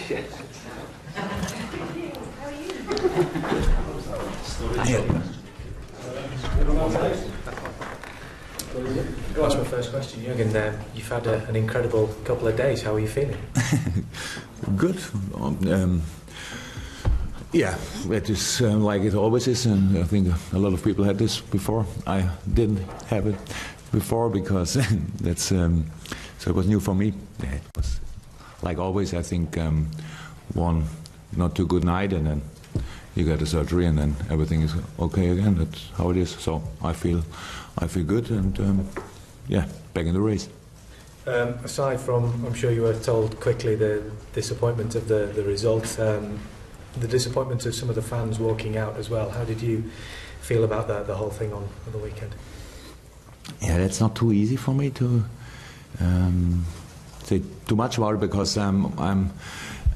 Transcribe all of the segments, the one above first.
That's my first question, Jürgen. You've had an incredible couple of days. How are you feeling? Good. Yeah, it is like it always is, and I think a lot of people had this before. I didn't have it before because that's so it was new for me. Yeah, it was like always. I think one not too good night, and then you get a surgery, and then everything is okay again. That's how it is. So I feel good, and yeah, back in the race. Aside from, I'm sure you were told quickly, the disappointment of the results, the disappointment of some of the fans walking out as well. How did you feel about the whole thing on the weekend? Yeah, that's not too easy for me to say too much about it because I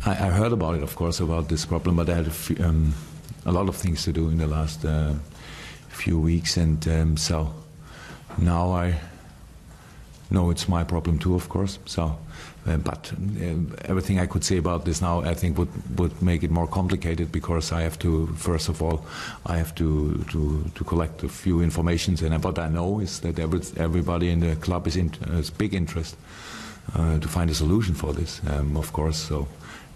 heard about it, of course, about this problem, but I had a lot of things to do in the last few weeks, and so now I know it's my problem too, of course. So, but everything I could say about this now, I think would make it more complicated because I have to, first of all, I have to collect a few informations, and what I know is that everybody in the club has big interest to find a solution for this, of course. So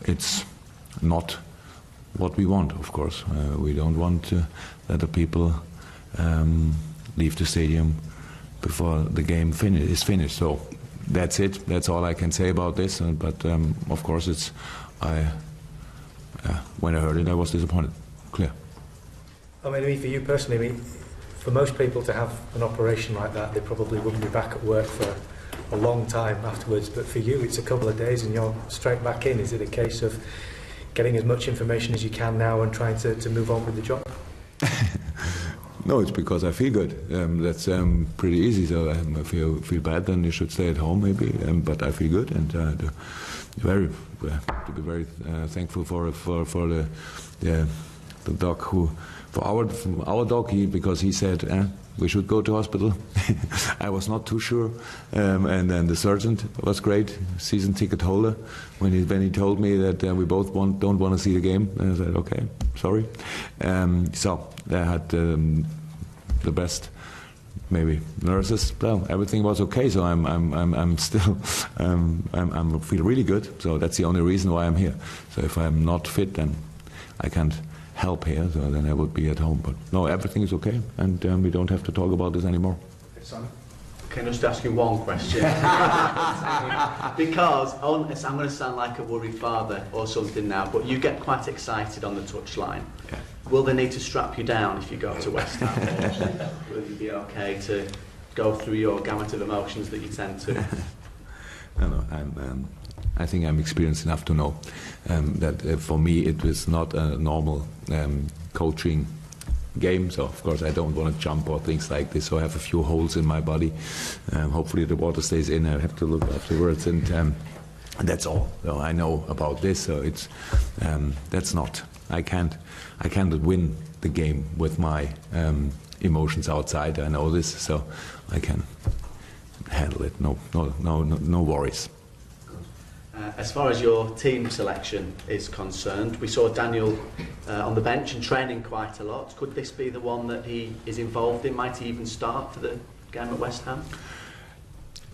it's not what we want, of course. We don't want that the people leave the stadium before the game is finished. So that's it. That's all I can say about this. But of course, when I heard it, I was disappointed. Clear. I mean, for you personally, for most people to have an operation like that, they probably wouldn't be back at work for a long time afterwards. But for you, it's a couple of days and you're straight back in. Is it a case of getting as much information as you can now and trying to move on with the job? No, it's because I feel good. That's pretty easy. So I feel bad, then you should stay at home maybe. But I feel good, and to be very thankful for the doc for our dog, because he said we should go to hospital. I was not too sure, and then the surgeon was great, season ticket holder. When he told me that we both don't want to see the game, and I said okay, sorry. So I had the best maybe nurses. Well, everything was okay, so I'm still I feel really good. So that's the only reason why I'm here. So if I'm not fit, then I can't help here. So then I would be at home. But no, everything is okay, and we don't have to talk about this anymore. Can I just ask you one question? Because I'm going to sound like a worried father or something now, but you get quite excited on the touchline. Yeah. Will they need to strap you down if you go to West Ham, or will you be okay to go through your gamut of emotions that you tend to? No, I think I'm experienced enough to know that for me it was not a normal coaching game. So of course I don't want to jump or things like this. So I have a few holes in my body. Hopefully the water stays in. I have to look afterwards, and that's all. So I know about this. So it's that's not. I can't win the game with my emotions outside. I know this, so I can handle it. No worries. As far as your team selection is concerned, we saw Daniel on the bench and training quite a lot. Could this be the one that he is involved in? Might he even start for the game at West Ham?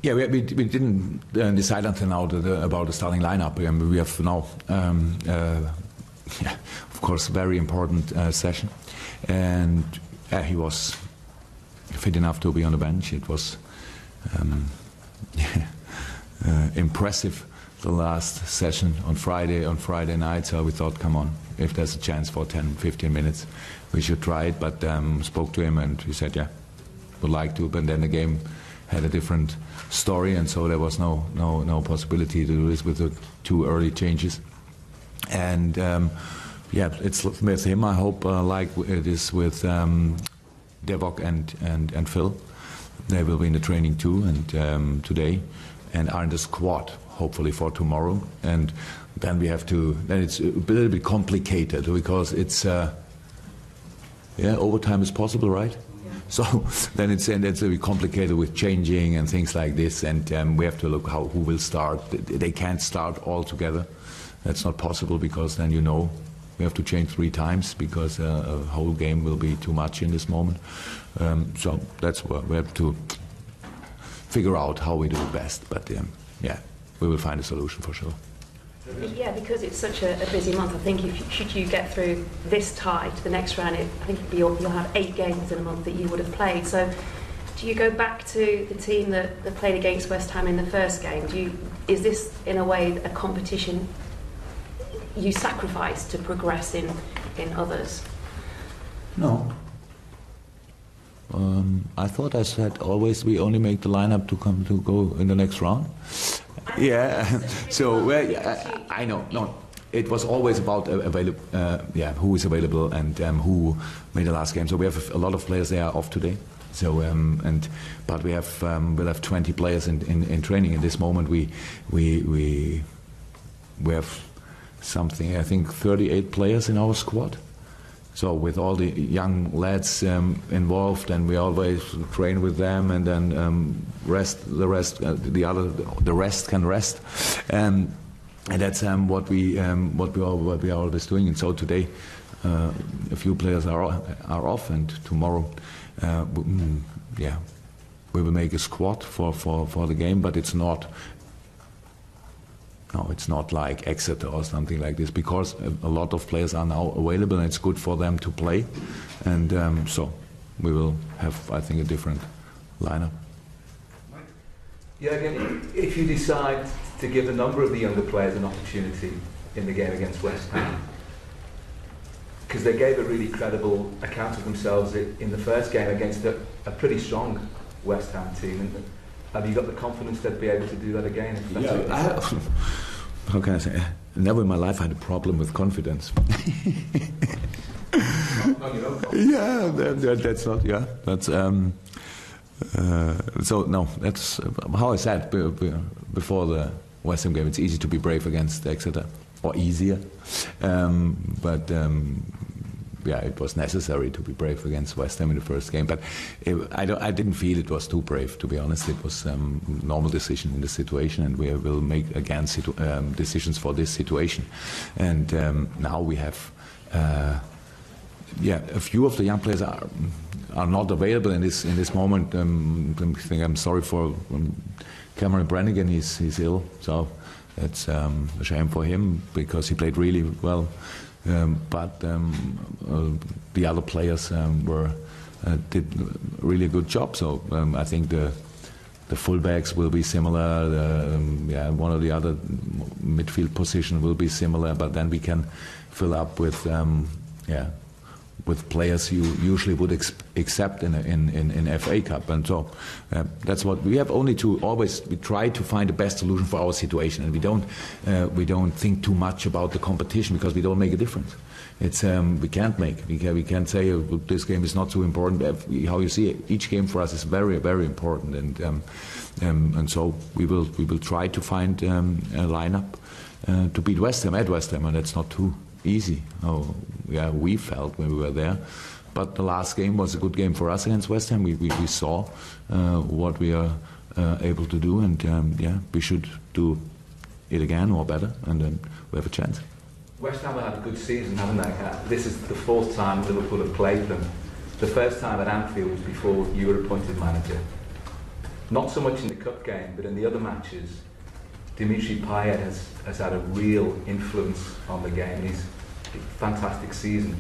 Yeah, we didn't decide until now about the starting lineup. We have now, yeah, of course, very important session, and he was fit enough to be on the bench. It was impressive. The last session on Friday night, so we thought, come on, if there's a chance for 10-15 minutes, we should try it. But spoke to him and he said, yeah, would like to. But then the game had a different story, and so there was no possibility to do this with the two early changes. And yeah, it's with him. I hope like it is with Devok and Phil. They will be in the training too, and today, and are in the squad, hopefully for tomorrow. And then we have to, then it's a little bit complicated because it's, yeah, overtime is possible, right? Yeah. So then it's a bit complicated with changing and things like this, and we have to look who will start. They can't start all together. that's not possible, because then we have to change 3 times, because a whole game will be too much in this moment. So that's where we have to figure out how we do it best. But yeah, we will find a solution for sure. Yeah, because it's such a busy month, I think should you get through this tie to the next round, I think you'll have 8 games in a month that you would have played. So do you go back to the team that played against West Ham in the first game? Is this, in a way, a competition you sacrifice to progress in others? No. I thought I said always we only make the lineup to go in the next round. Yeah. So I know. No, it was always about who is available and who made the last game. So we have a lot of players. They are off today. So but we'll have 20 players in training. In this moment, we have something, I think 38 players in our squad. So with all the young lads involved, and we always train with them, and then the rest can rest, and that's what we are always doing. And so today, a few players are off, and tomorrow, we will make a squad for the game, but it's not. No, it's not like Exeter or something like this, because a lot of players are now available, and it's good for them to play. And so we will have, I think, a different lineup. Yeah, again, if you decide to give a number of the younger players an opportunity in the game against West Ham, because they gave a really credible account of themselves in the first game against a pretty strong West Ham team. And have you got the confidence they'd be able to do that again? How can I say? Never in my life I had a problem with confidence. Yeah, that's not. Yeah, that's. So no, that's how I said before the West Ham game. It's easy to be brave against Exeter, or easier, but. Yeah, it was necessary to be brave against West Ham in the first game, but I didn't feel it was too brave, to be honest. It was a normal decision in the situation, and we will make again decisions for this situation. And now we have, a few of the young players are not available in this moment. I'm sorry for Cameron Brannigan. He's ill, so it's a shame for him, because he played really well. But the other players did really a good job. So I think the fullbacks will be similar. One of the other midfield position will be similar. But then we can fill up with players you usually would accept in FA Cup. And so that's what we have. Only to we try to find the best solution for our situation, and we don't think too much about the competition, because we don't make a difference. It's we can't say this game is not so important. How you see it, each game for us is very, very important, and so we will try to find a lineup to beat West Ham at West Ham, and that's not too easy. We felt when we were there, but the last game was a good game for us against West Ham. We saw what we are able to do, and we should do it again or better, and then we have a chance. West Ham have had a good season, haven't they? This is the 4th time Liverpool have played them. The first time at Anfield was before you were appointed manager. Not so much in the cup game, but in the other matches, Dimitri Payet has had a real influence on the game. He's a fantastic season.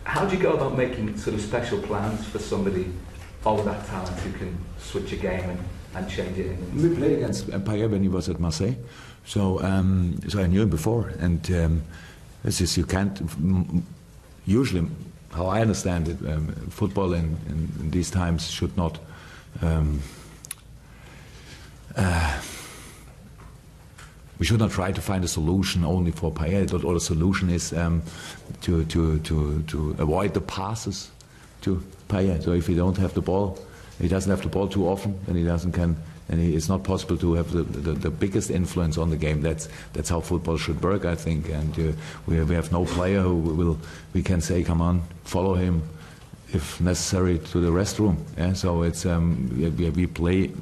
How do you go about making sort of special plans for somebody of that talent who can switch a game and change it? We played against Payet when he was at Marseille, so I knew him before, and this is, you can't usually, how I understand it, football in these times should not. We should not try to find a solution only for Payet. Or the solution is to avoid the passes to Payet. So if he don't have the ball, he doesn't have the ball too often, and it's not possible to have the biggest influence on the game. That's how football should work, I think. And we have no player who we can say, come on, follow him, if necessary, to the restroom. Yeah? So it's we play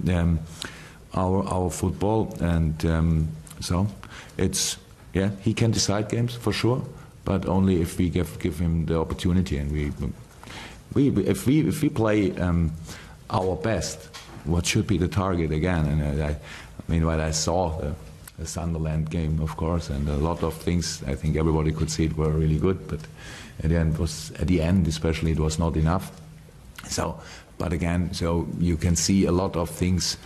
our football, and so it's yeah, he can decide games for sure, but only if we give him the opportunity. And if we play our best, what should be the target again? And I mean, when I saw the Sunderland game, of course, and a lot of things, I think everybody could see it were really good, but at the end, especially, it was not enough. So, but again, so you can see a lot of things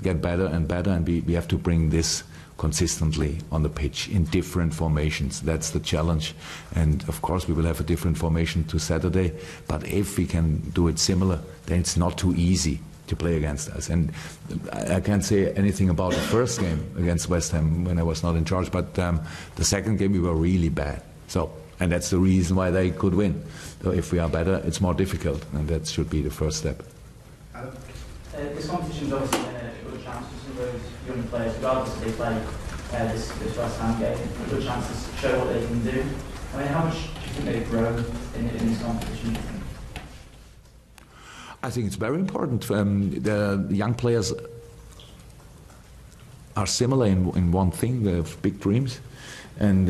get better and better, and we have to bring this consistently on the pitch in different formations. That's the challenge. And of course we will have a different formation to Saturday, but if we can do it similar, then it's not too easy to play against us. And I can't say anything about the first game against West Ham when I was not in charge, but the second game we were really bad. So, and that's the reason why they could win. So if we are better, it's more difficult, and that should be the first step. This competition is obviously a good chance for some of those young players, regardless if they play this West Ham game, a good chance to show what they can do. I mean, how much do you think they've grown in this competition? I think it's very important. The young players are similar in one thing: they have big dreams, and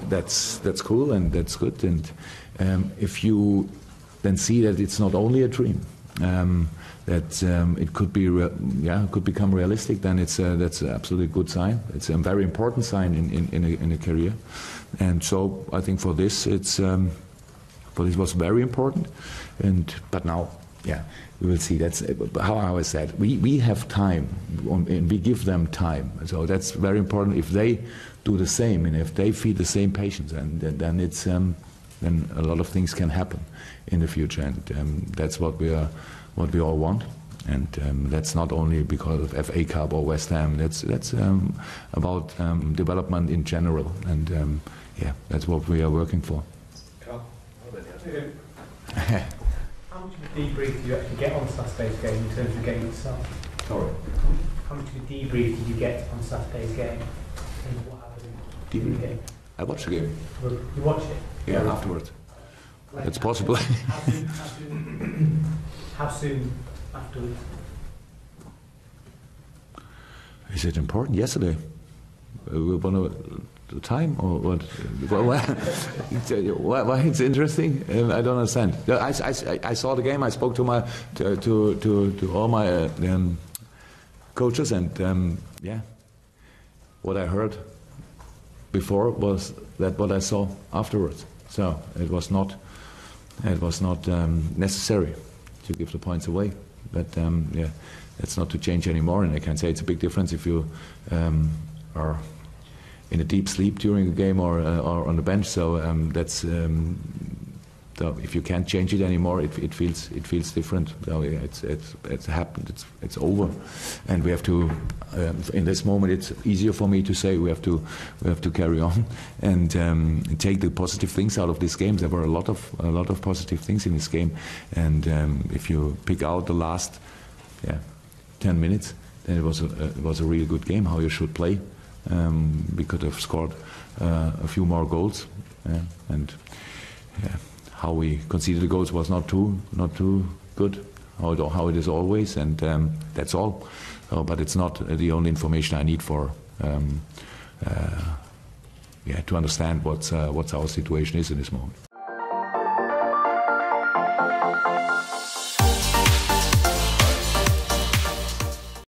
that's cool and that's good. And if you then see that it's not only a dream, that it could be, could become realistic, then that's an absolutely good sign. It's a very important sign in a career, and so I think for this this was very important. But now, yeah, we will see. That's how I always said. We have time, and we give them time. So that's very important. If they do the same, and if they feel the same patience, and then it's then a lot of things can happen in the future, and that's what we all want. And that's not only because of FA Cup or West Ham. That's about development in general, and that's what we are working for. How much of a debrief did you actually get on Saturday's game in terms of the game itself? Sorry. How much of a debrief did you get on Saturday's game? And what happened in the game? I watched the game. You watched it? Yeah, afterwards. It's possible. How soon afterwards? Is it important? Yesterday. We won the time or what? Why it's interesting? I don't understand. I saw the game. I spoke to all my coaches, and what I heard before was that what I saw afterwards. So it was not necessary to give the points away. But that's not to change anymore. And I can say it's a big difference if you are in a deep sleep during a game or on the bench. So that's if you can't change it anymore, it feels different. So it's happened. It's over, and we have to. In this moment, it's easier for me to say we have to carry on and take the positive things out of this game. There were a lot of positive things in this game, and if you pick out the last 10 minutes, then it was a really good game. How you should play. We could have scored a few more goals, and how we conceded the goals was not too good. How it is always, and that's all. But it's not the only information I need for to understand what our situation is in this moment.